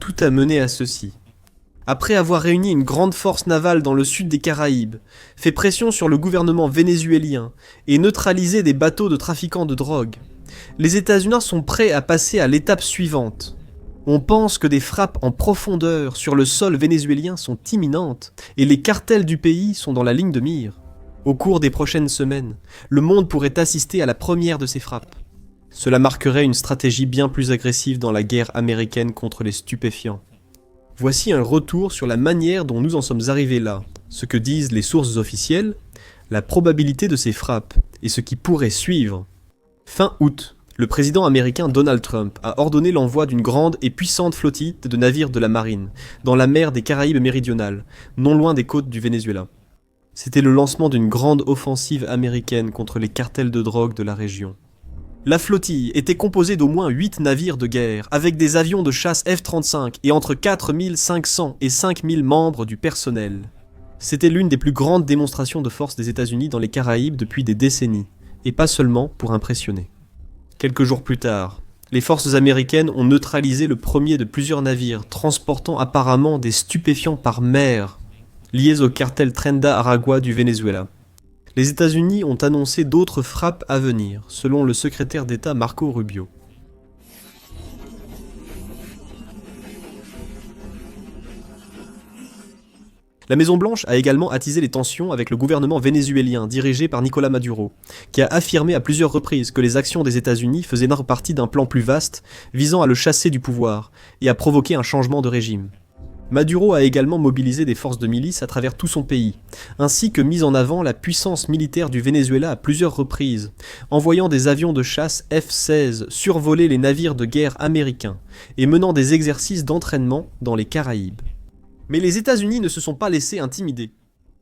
tout a mené à ceci. Après avoir réuni une grande force navale dans le sud des Caraïbes, fait pression sur le gouvernement vénézuélien et neutralisé des bateaux de trafiquants de drogue, les États-Unis sont prêts à passer à l'étape suivante. On pense que des frappes en profondeur sur le sol vénézuélien sont imminentes et les cartels du pays sont dans la ligne de mire. Au cours des prochaines semaines, le monde pourrait assister à la première de ces frappes. Cela marquerait une stratégie bien plus agressive dans la guerre américaine contre les stupéfiants. Voici un retour sur la manière dont nous en sommes arrivés là, ce que disent les sources officielles, la probabilité de ces frappes et ce qui pourrait suivre. Fin août, le président américain Donald Trump a ordonné l'envoi d'une grande et puissante flottille de navires de la marine dans la mer des Caraïbes méridionales, non loin des côtes du Venezuela. C'était le lancement d'une grande offensive américaine contre les cartels de drogue de la région. La flottille était composée d'au moins 8 navires de guerre, avec des avions de chasse F-35 et entre 4500 et 5000 membres du personnel. C'était l'une des plus grandes démonstrations de force des États-Unis dans les Caraïbes depuis des décennies, et pas seulement pour impressionner. Quelques jours plus tard, les forces américaines ont neutralisé le premier de plusieurs navires transportant apparemment des stupéfiants par mer, liés au cartel Trenda Aragua du Venezuela. Les États-Unis ont annoncé d'autres frappes à venir, selon le secrétaire d'État Marco Rubio. La Maison-Blanche a également attisé les tensions avec le gouvernement vénézuélien dirigé par Nicolás Maduro, qui a affirmé à plusieurs reprises que les actions des États-Unis faisaient partie d'un plan plus vaste visant à le chasser du pouvoir et à provoquer un changement de régime. Maduro a également mobilisé des forces de milice à travers tout son pays, ainsi que mis en avant la puissance militaire du Venezuela à plusieurs reprises, envoyant des avions de chasse F-16 survoler les navires de guerre américains et menant des exercices d'entraînement dans les Caraïbes. Mais les États-Unis ne se sont pas laissés intimider.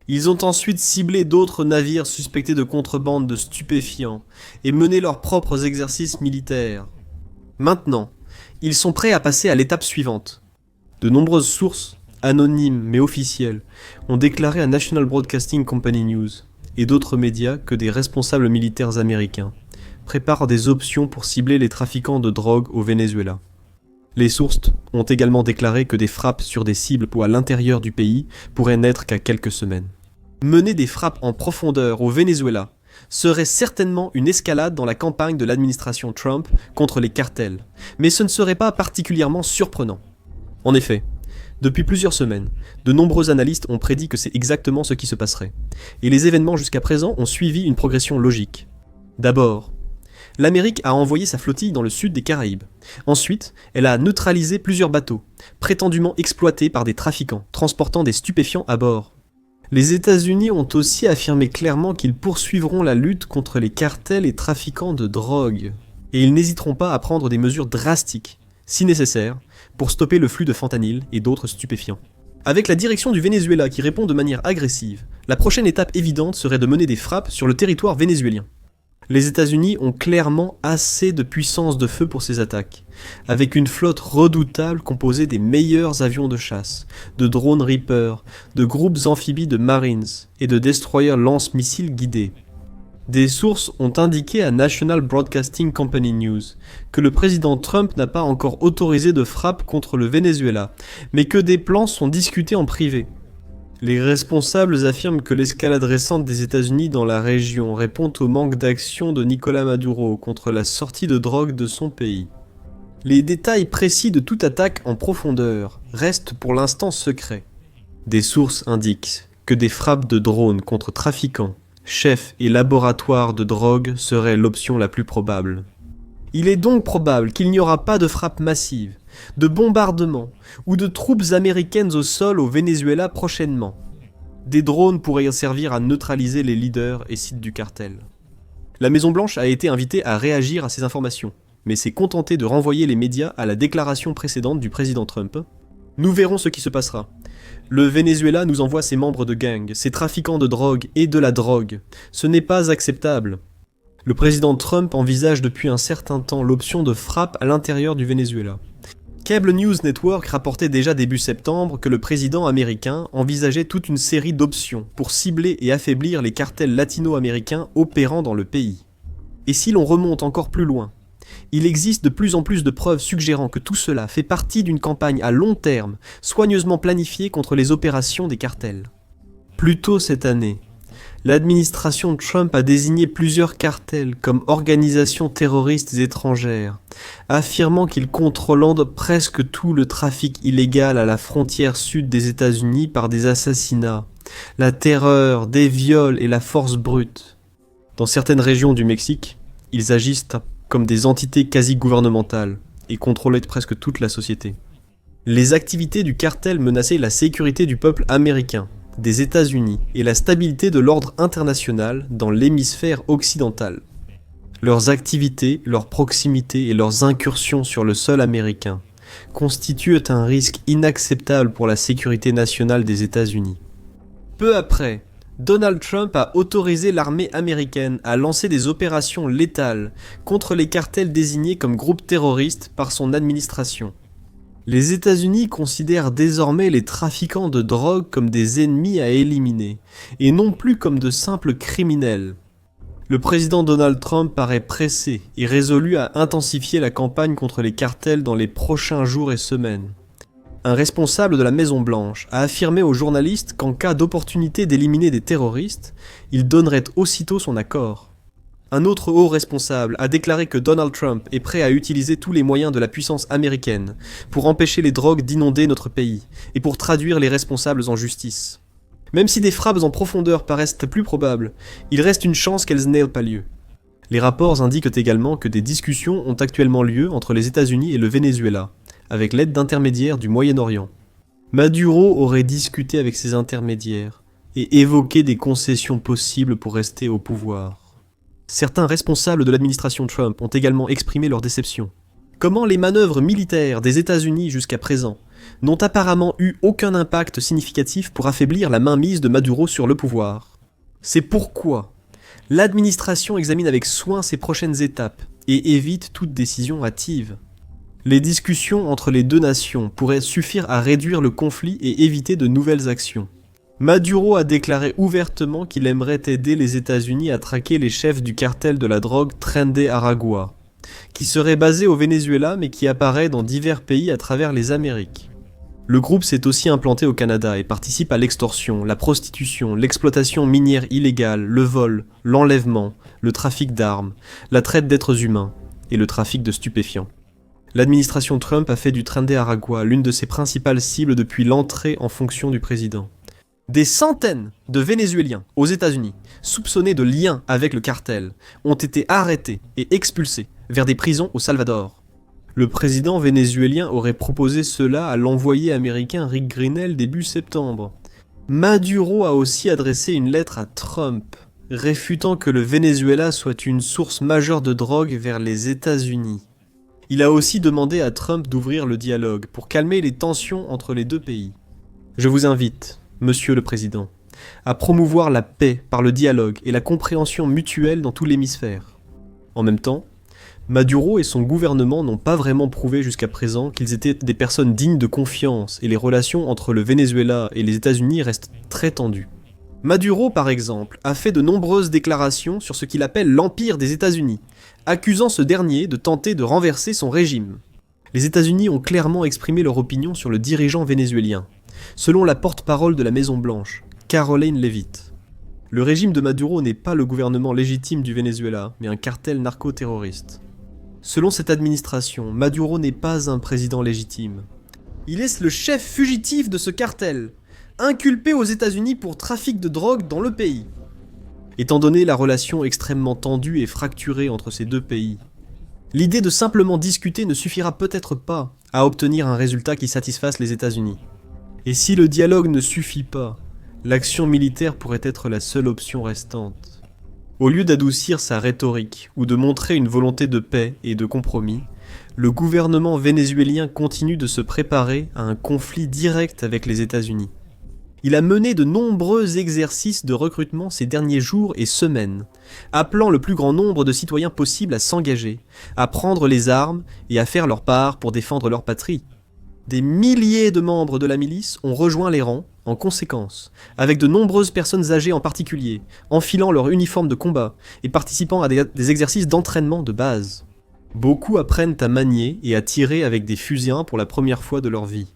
Ils ont ensuite ciblé d'autres navires suspectés de contrebande de stupéfiants et mené leurs propres exercices militaires. Maintenant, ils sont prêts à passer à l'étape suivante. De nombreuses sources, anonymes mais officielles, ont déclaré à National Broadcasting Company News et d'autres médias que des responsables militaires américains préparent des options pour cibler les trafiquants de drogue au Venezuela. Les sources ont également déclaré que des frappes sur des cibles ou à l'intérieur du pays pourraient n'être qu'à quelques semaines. Mener des frappes en profondeur au Venezuela serait certainement une escalade dans la campagne de l'administration Trump contre les cartels, mais ce ne serait pas particulièrement surprenant. En effet, depuis plusieurs semaines, de nombreux analystes ont prédit que c'est exactement ce qui se passerait, et les événements jusqu'à présent ont suivi une progression logique. D'abord, l'Amérique a envoyé sa flottille dans le sud des Caraïbes. Ensuite, elle a neutralisé plusieurs bateaux, prétendument exploités par des trafiquants, transportant des stupéfiants à bord. Les États-Unis ont aussi affirmé clairement qu'ils poursuivront la lutte contre les cartels et trafiquants de drogue, et ils n'hésiteront pas à prendre des mesures drastiques, si nécessaire, pour stopper le flux de fentanyl et d'autres stupéfiants. Avec la direction du Venezuela qui répond de manière agressive, la prochaine étape évidente serait de mener des frappes sur le territoire vénézuélien. Les États-Unis ont clairement assez de puissance de feu pour ces attaques, avec une flotte redoutable composée des meilleurs avions de chasse, de drones Reaper, de groupes amphibies de Marines et de destroyers lance-missiles guidés. Des sources ont indiqué à National Broadcasting Company News que le président Trump n'a pas encore autorisé de frappe contre le Venezuela, mais que des plans sont discutés en privé. Les responsables affirment que l'escalade récente des États-Unis dans la région répond au manque d'action de Nicolás Maduro contre la sortie de drogue de son pays. Les détails précis de toute attaque en profondeur restent pour l'instant secrets. Des sources indiquent que des frappes de drones contre trafiquants, chefs et laboratoires de drogue seraient l'option la plus probable. Il est donc probable qu'il n'y aura pas de frappe massive, de bombardements ou de troupes américaines au sol au Venezuela prochainement. Des drones pourraient servir à neutraliser les leaders et sites du cartel. La Maison-Blanche a été invitée à réagir à ces informations, mais s'est contentée de renvoyer les médias à la déclaration précédente du président Trump. Nous verrons ce qui se passera. Le Venezuela nous envoie ses membres de gang, ses trafiquants de drogue et de la drogue. Ce n'est pas acceptable. Le président Trump envisage depuis un certain temps l'option de frappe à l'intérieur du Venezuela. Cable News Network rapportait déjà début septembre que le président américain envisageait toute une série d'options pour cibler et affaiblir les cartels latino-américains opérant dans le pays. Et si l'on remonte encore plus loin, Il existe de plus en plus de preuves suggérant que tout cela fait partie d'une campagne à long terme, soigneusement planifiée contre les opérations des cartels. Plus tôt cette année, l'administration Trump a désigné plusieurs cartels comme organisations terroristes étrangères, affirmant qu'ils contrôlent presque tout le trafic illégal à la frontière sud des États-Unis par des assassinats, la terreur, des viols et la force brute. Dans certaines régions du Mexique, ils agissent comme des entités quasi-gouvernementales et contrôlaient presque toute la société. Les activités du cartel menaçaient la sécurité du peuple américain, des États-Unis et la stabilité de l'ordre international dans l'hémisphère occidental. Leurs activités, leur proximité et leurs incursions sur le sol américain constituent un risque inacceptable pour la sécurité nationale des États-Unis. Peu après, Donald Trump a autorisé l'armée américaine à lancer des opérations létales contre les cartels désignés comme groupes terroristes par son administration. Les États-Unis considèrent désormais les trafiquants de drogue comme des ennemis à éliminer, et non plus comme de simples criminels. Le président Donald Trump paraît pressé et résolu à intensifier la campagne contre les cartels dans les prochains jours et semaines. Un responsable de la Maison-Blanche a affirmé aux journalistes qu'en cas d'opportunité d'éliminer des terroristes, il donnerait aussitôt son accord. Un autre haut responsable a déclaré que Donald Trump est prêt à utiliser tous les moyens de la puissance américaine pour empêcher les drogues d'inonder notre pays et pour traduire les responsables en justice. Même si des frappes en profondeur paraissent plus probables, il reste une chance qu'elles n'aient pas lieu. Les rapports indiquent également que des discussions ont actuellement lieu entre les États-Unis et le Venezuela, avec l'aide d'intermédiaires du Moyen-Orient. Maduro aurait discuté avec ces intermédiaires et évoqué des concessions possibles pour rester au pouvoir. Certains responsables de l'administration Trump ont également exprimé leur déception. Comment les manœuvres militaires des États-Unis jusqu'à présent n'ont apparemment eu aucun impact significatif pour affaiblir la mainmise de Maduro sur le pouvoir. C'est pourquoi l'administration examine avec soin ses prochaines étapes et évite toute décision hâtive. Les discussions entre les deux nations pourraient suffire à réduire le conflit et éviter de nouvelles actions. Maduro a déclaré ouvertement qu'il aimerait aider les États-Unis à traquer les chefs du cartel de la drogue Tren de Aragua, qui serait basé au Venezuela mais qui apparaît dans divers pays à travers les Amériques. Le groupe s'est aussi implanté au Canada et participe à l'extorsion, la prostitution, l'exploitation minière illégale, le vol, l'enlèvement, le trafic d'armes, la traite d'êtres humains et le trafic de stupéfiants. L'administration Trump a fait du Tren de Aragua l'une de ses principales cibles depuis l'entrée en fonction du président. Des centaines de Vénézuéliens aux États-Unis, soupçonnés de liens avec le cartel, ont été arrêtés et expulsés vers des prisons au Salvador. Le président vénézuélien aurait proposé cela à l'envoyé américain Rick Grenell début septembre. Maduro a aussi adressé une lettre à Trump, réfutant que le Venezuela soit une source majeure de drogue vers les États-Unis. Il a aussi demandé à Trump d'ouvrir le dialogue pour calmer les tensions entre les deux pays. Je vous invite, Monsieur le Président, à promouvoir la paix par le dialogue et la compréhension mutuelle dans tout l'hémisphère. En même temps, Maduro et son gouvernement n'ont pas vraiment prouvé jusqu'à présent qu'ils étaient des personnes dignes de confiance et les relations entre le Venezuela et les États-Unis restent très tendues. Maduro, par exemple, a fait de nombreuses déclarations sur ce qu'il appelle l'Empire des États-Unis, accusant ce dernier de tenter de renverser son régime. Les États-Unis ont clairement exprimé leur opinion sur le dirigeant vénézuélien, selon la porte-parole de la Maison-Blanche, Caroline Leavitt. Le régime de Maduro n'est pas le gouvernement légitime du Venezuela, mais un cartel narco-terroriste. Selon cette administration, Maduro n'est pas un président légitime. Il est le chef fugitif de ce cartel, inculpé aux États-Unis pour trafic de drogue dans le pays. Étant donné la relation extrêmement tendue et fracturée entre ces deux pays, l'idée de simplement discuter ne suffira peut-être pas à obtenir un résultat qui satisfasse les États-Unis. Et si le dialogue ne suffit pas, l'action militaire pourrait être la seule option restante. Au lieu d'adoucir sa rhétorique ou de montrer une volonté de paix et de compromis, le gouvernement vénézuélien continue de se préparer à un conflit direct avec les États-Unis. Il a mené de nombreux exercices de recrutement ces derniers jours et semaines, appelant le plus grand nombre de citoyens possible à s'engager, à prendre les armes et à faire leur part pour défendre leur patrie. Des milliers de membres de la milice ont rejoint les rangs, en conséquence, avec de nombreuses personnes âgées en particulier, enfilant leur uniforme de combat et participant à des exercices d'entraînement de base. Beaucoup apprennent à manier et à tirer avec des fusils pour la première fois de leur vie.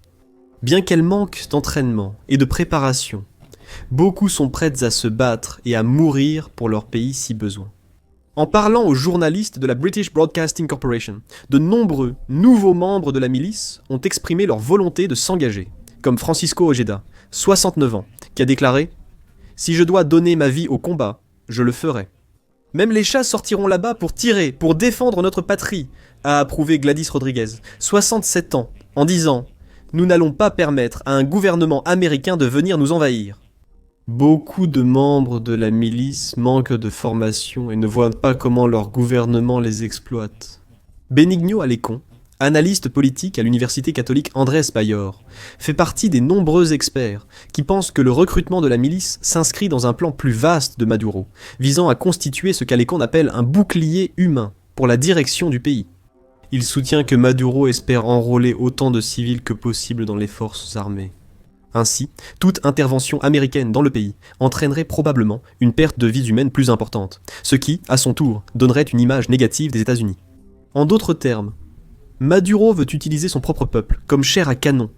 Bien qu'elles manquent d'entraînement et de préparation, beaucoup sont prêtes à se battre et à mourir pour leur pays si besoin. En parlant aux journalistes de la British Broadcasting Corporation, de nombreux nouveaux membres de la milice ont exprimé leur volonté de s'engager, comme Francisco Ojeda, 69 ans, qui a déclaré « Si je dois donner ma vie au combat, je le ferai. Même les chats sortiront là-bas pour tirer, pour défendre notre patrie », a approuvé Gladys Rodriguez, 67 ans, en disant « Nous n'allons pas permettre à un gouvernement américain de venir nous envahir. » Beaucoup de membres de la milice manquent de formation et ne voient pas comment leur gouvernement les exploite. Benigno Alecon, analyste politique à l'université catholique Andrés Bayor, fait partie des nombreux experts qui pensent que le recrutement de la milice s'inscrit dans un plan plus vaste de Maduro, visant à constituer ce qu'Alecon appelle un bouclier humain pour la direction du pays. Il soutient que Maduro espère enrôler autant de civils que possible dans les forces armées. Ainsi, toute intervention américaine dans le pays entraînerait probablement une perte de vies humaines plus importante, ce qui, à son tour, donnerait une image négative des États-Unis. En d'autres termes, Maduro veut utiliser son propre peuple comme chair à canon.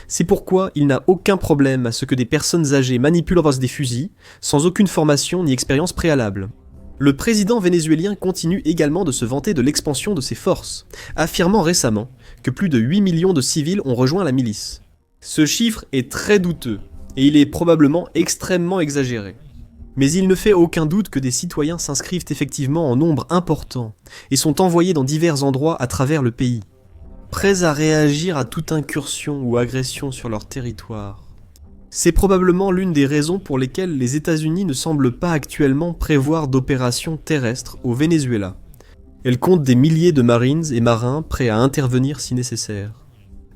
C'est pourquoi il n'a aucun problème à ce que des personnes âgées manipulent en face des fusils, sans aucune formation ni expérience préalable. Le président vénézuélien continue également de se vanter de l'expansion de ses forces, affirmant récemment que plus de 8 millions de civils ont rejoint la milice. Ce chiffre est très douteux, et il est probablement extrêmement exagéré. Mais il ne fait aucun doute que des citoyens s'inscrivent effectivement en nombre important, et sont envoyés dans divers endroits à travers le pays, prêts à réagir à toute incursion ou agression sur leur territoire. C'est probablement l'une des raisons pour lesquelles les États-Unis ne semblent pas actuellement prévoir d'opérations terrestres au Venezuela. Elles comptent des milliers de marines et marins prêts à intervenir si nécessaire.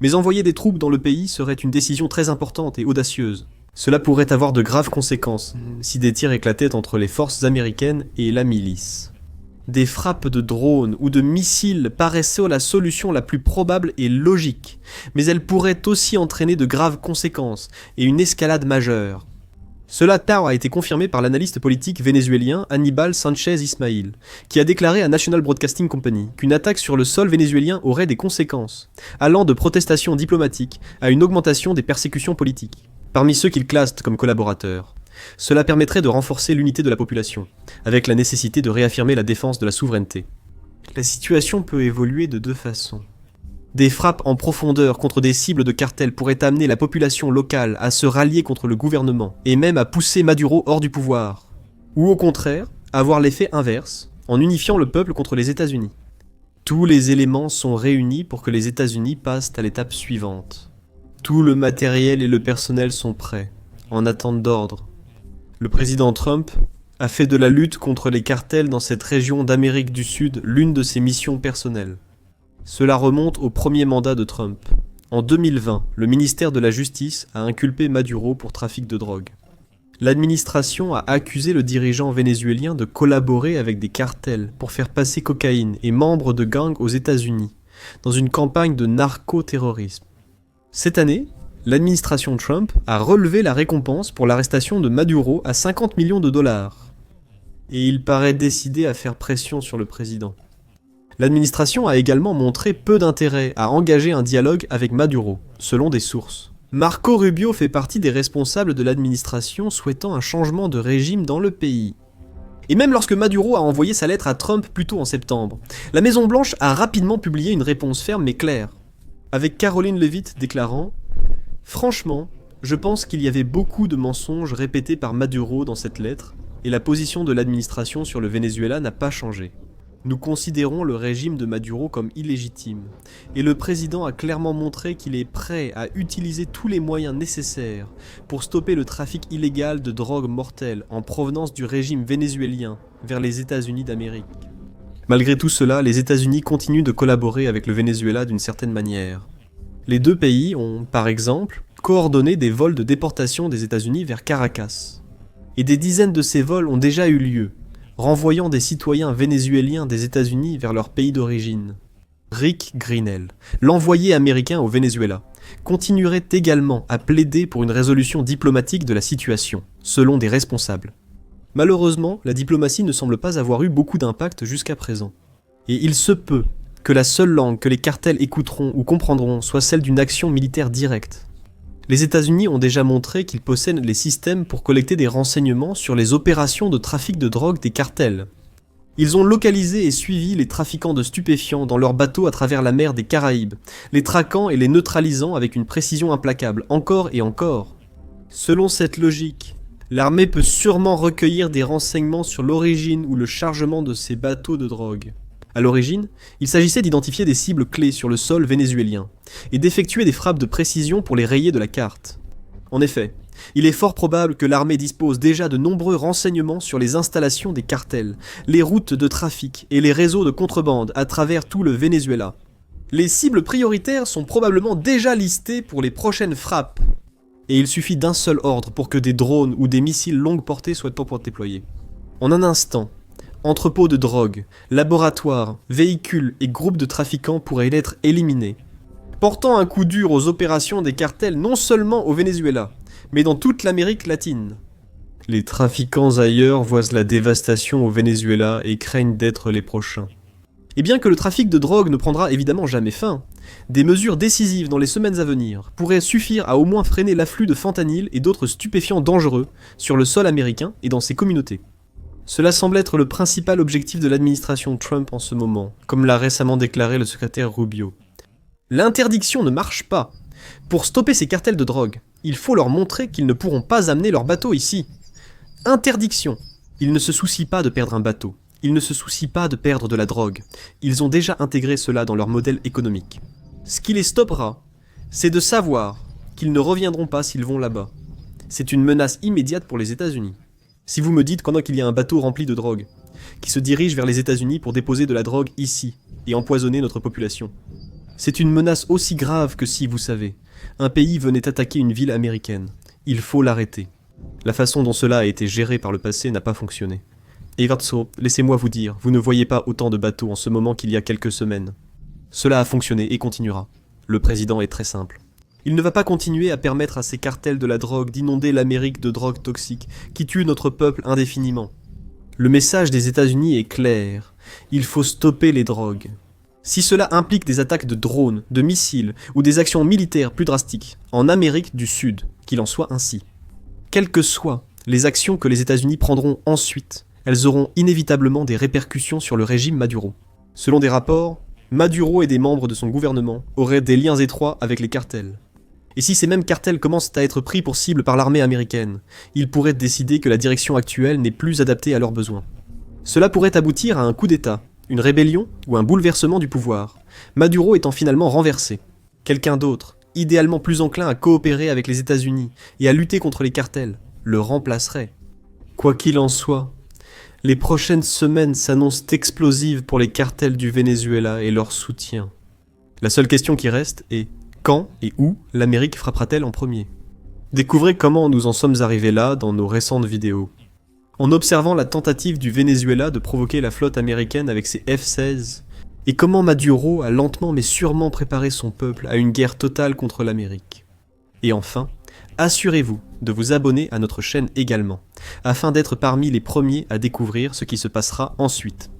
Mais envoyer des troupes dans le pays serait une décision très importante et audacieuse. Cela pourrait avoir de graves conséquences si des tirs éclataient entre les forces américaines et la milice. Des frappes de drones ou de missiles paraissaient la solution la plus probable et logique, mais elles pourraient aussi entraîner de graves conséquences et une escalade majeure. Cela a été confirmé par l'analyste politique vénézuélien Aníbal Sánchez Ismail, qui a déclaré à National Broadcasting Company qu'une attaque sur le sol vénézuélien aurait des conséquences, allant de protestations diplomatiques à une augmentation des persécutions politiques, parmi ceux qu'il classe comme collaborateurs. Cela permettrait de renforcer l'unité de la population, avec la nécessité de réaffirmer la défense de la souveraineté. La situation peut évoluer de deux façons. Des frappes en profondeur contre des cibles de cartels pourraient amener la population locale à se rallier contre le gouvernement, et même à pousser Maduro hors du pouvoir. Ou au contraire, avoir l'effet inverse, en unifiant le peuple contre les États-Unis. Tous les éléments sont réunis pour que les États-Unis passent à l'étape suivante. Tout le matériel et le personnel sont prêts, en attente d'ordre. Le président Trump a fait de la lutte contre les cartels dans cette région d'Amérique du Sud l'une de ses missions personnelles. Cela remonte au premier mandat de Trump. En 2020, le ministère de la Justice a inculpé Maduro pour trafic de drogue. L'administration a accusé le dirigeant vénézuélien de collaborer avec des cartels pour faire passer cocaïne et membres de gangs aux États-Unis, dans une campagne de narco-terrorisme. Cette année, l'administration Trump a relevé la récompense pour l'arrestation de Maduro à 50 millions de dollars. Et il paraît décidé à faire pression sur le président. L'administration a également montré peu d'intérêt à engager un dialogue avec Maduro, selon des sources. Marco Rubio fait partie des responsables de l'administration souhaitant un changement de régime dans le pays. Et même lorsque Maduro a envoyé sa lettre à Trump plus tôt en septembre, la Maison-Blanche a rapidement publié une réponse ferme mais claire, avec Caroline Leavitt déclarant « Franchement, je pense qu'il y avait beaucoup de mensonges répétés par Maduro dans cette lettre, et la position de l'administration sur le Venezuela n'a pas changé. Nous considérons le régime de Maduro comme illégitime, et le président a clairement montré qu'il est prêt à utiliser tous les moyens nécessaires pour stopper le trafic illégal de drogue mortelle en provenance du régime vénézuélien vers les États-Unis d'Amérique. » Malgré tout cela, les États-Unis continuent de collaborer avec le Venezuela d'une certaine manière. Les deux pays ont, par exemple, coordonné des vols de déportation des États-Unis vers Caracas. Et des dizaines de ces vols ont déjà eu lieu, renvoyant des citoyens vénézuéliens des États-Unis vers leur pays d'origine. Rick Grenell, l'envoyé américain au Venezuela, continuerait également à plaider pour une résolution diplomatique de la situation, selon des responsables. Malheureusement, la diplomatie ne semble pas avoir eu beaucoup d'impact jusqu'à présent. Et il se peut que la seule langue que les cartels écouteront ou comprendront soit celle d'une action militaire directe. Les États-Unis ont déjà montré qu'ils possèdent les systèmes pour collecter des renseignements sur les opérations de trafic de drogue des cartels. Ils ont localisé et suivi les trafiquants de stupéfiants dans leurs bateaux à travers la mer des Caraïbes, les traquant et les neutralisant avec une précision implacable, encore et encore. Selon cette logique, l'armée peut sûrement recueillir des renseignements sur l'origine ou le chargement de ces bateaux de drogue. À l'origine, il s'agissait d'identifier des cibles clés sur le sol vénézuélien, et d'effectuer des frappes de précision pour les rayer de la carte. En effet, il est fort probable que l'armée dispose déjà de nombreux renseignements sur les installations des cartels, les routes de trafic et les réseaux de contrebande à travers tout le Venezuela. Les cibles prioritaires sont probablement déjà listées pour les prochaines frappes, et il suffit d'un seul ordre pour que des drones ou des missiles longue portée soient déployés. En un instant, entrepôts de drogue, laboratoires, véhicules et groupes de trafiquants pourraient être éliminés, portant un coup dur aux opérations des cartels non seulement au Venezuela, mais dans toute l'Amérique latine. Les trafiquants ailleurs voient la dévastation au Venezuela et craignent d'être les prochains. Et bien que le trafic de drogue ne prendra évidemment jamais fin, des mesures décisives dans les semaines à venir pourraient suffire à au moins freiner l'afflux de fentanyl et d'autres stupéfiants dangereux sur le sol américain et dans ses communautés. Cela semble être le principal objectif de l'administration Trump en ce moment, comme l'a récemment déclaré le secrétaire Rubio. L'interdiction ne marche pas. Pour stopper ces cartels de drogue, il faut leur montrer qu'ils ne pourront pas amener leurs bateaux ici. Interdiction. Ils ne se soucient pas de perdre un bateau. Ils ne se soucient pas de perdre de la drogue. Ils ont déjà intégré cela dans leur modèle économique. Ce qui les stoppera, c'est de savoir qu'ils ne reviendront pas s'ils vont là-bas. C'est une menace immédiate pour les États-Unis. Si vous me dites pendant qu'il y a un bateau rempli de drogue, qui se dirige vers les États-Unis pour déposer de la drogue ici, et empoisonner notre population, c'est une menace aussi grave que si, vous savez, un pays venait attaquer une ville américaine. Il faut l'arrêter. La façon dont cela a été géré par le passé n'a pas fonctionné. Et Gatso, laissez-moi vous dire, vous ne voyez pas autant de bateaux en ce moment qu'il y a quelques semaines. Cela a fonctionné et continuera. Le président est très simple. Il ne va pas continuer à permettre à ces cartels de la drogue d'inonder l'Amérique de drogues toxiques qui tuent notre peuple indéfiniment. Le message des États-Unis est clair. Il faut stopper les drogues. Si cela implique des attaques de drones, de missiles ou des actions militaires plus drastiques en Amérique du Sud, qu'il en soit ainsi. Quelles que soient les actions que les États-Unis prendront ensuite, elles auront inévitablement des répercussions sur le régime Maduro. Selon des rapports, Maduro et des membres de son gouvernement auraient des liens étroits avec les cartels. Et si ces mêmes cartels commencent à être pris pour cible par l'armée américaine, ils pourraient décider que la direction actuelle n'est plus adaptée à leurs besoins. Cela pourrait aboutir à un coup d'État, une rébellion ou un bouleversement du pouvoir, Maduro étant finalement renversé. Quelqu'un d'autre, idéalement plus enclin à coopérer avec les États-Unis et à lutter contre les cartels, le remplacerait. Quoi qu'il en soit, les prochaines semaines s'annoncent explosives pour les cartels du Venezuela et leur soutien. La seule question qui reste est quand et où l'Amérique frappera-t-elle en premier ? Découvrez comment nous en sommes arrivés là dans nos récentes vidéos. En observant la tentative du Venezuela de provoquer la flotte américaine avec ses F-16, et comment Maduro a lentement mais sûrement préparé son peuple à une guerre totale contre l'Amérique. Et enfin, assurez-vous de vous abonner à notre chaîne également, afin d'être parmi les premiers à découvrir ce qui se passera ensuite.